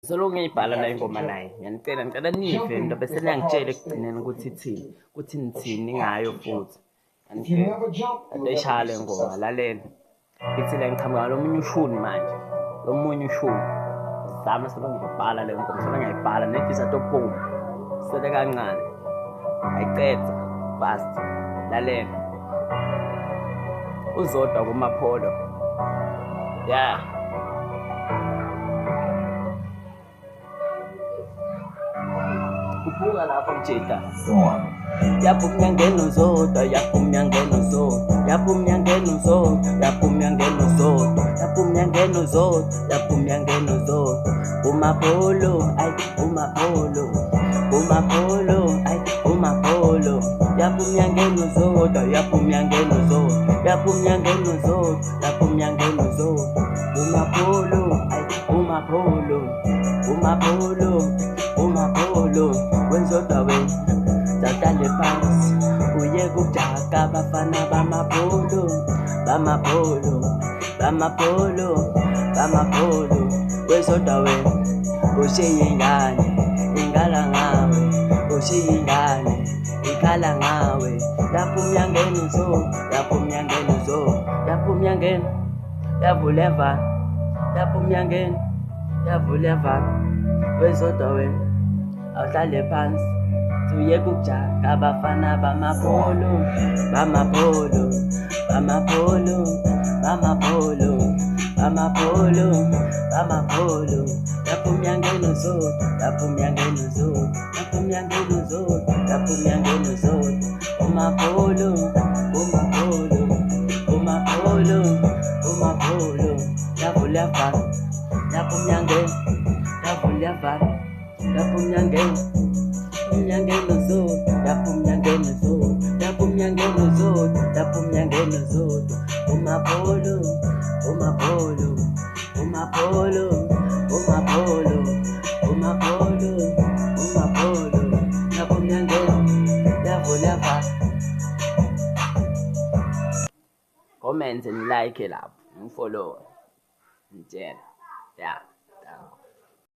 Soloko ngiyibhala la ingoma naye, ngicela nive into bese niyangitshela ekugcineni ukuthi ithini, ukuthi nithini ngayo futhi. Kade ishaya le ngoma, lalela. Ithi la ngiqhamuka ngalo munye ushuni manje, lo munye ushuni. Zama soloko ngiyibhala le ngoma, soloko ngiyibhala nefisa tophuma. Sele kancane. Ayiceda fast. Lalela. Uzodwa kuMapholo. Yeah. Kubuka lapho mjeda. Yaphuma ngeno zodwa, yaphuma ngeno zodwa, yaphuma ngeno zodwa, yaphuma ngeno zodwa, yaphuma ngeno zodwa, yaphuma ngeno zodwa. Umapholo, ay umapholo, umapholo, ay umapholo. Yaphuma ngeno zodwa, yaphuma ngeno zodwa, yaphuma ngeno zodwa, yaphuma ngeno zodwa. Umapholo, ay umapholo, umapholo, umapholo. Wenzodwa wena Tatale phansi, uye kujaka bafana bamapolo, bamapolo, bamapolo, bamapolo. Wezodwa wena, ushiye ingane, ingala ngawe, ushiye ingane, ikhala ngawe. Yaphuma ngeno zo, yaphuma ngeno zo, yaphuma ngeno, yavuleva, yaphuma ngeno, yavuleva. Wezodwa wena, awuhlale phansi. Tuye kujaka bafana bamapolo, bamapolo, bamapolo, bamapolo, bamapolo, bamapolo. Yaphuma ngeno zodwa, yaphuma ngeno zodwa, yaphuma ngeno zodwa, yaphuma ngeno zodwa. Umapolo, umapolo, umapolo, umapolo. Yavuleva, yaphuma ngeno, yavuleva, yaphuma ngeno. Yaphuma zodwa, yaphuma ngeno zodwa, yaphuma ngeno zodwa, yaphuma ngeno zodwa. Umapolo, umapolo, umapolo, umapolo, umapolo, umapolo. Yaphuma ngeno, yavuleva. Comment and like lapho, ngifollow. Ngitshela. Yeah.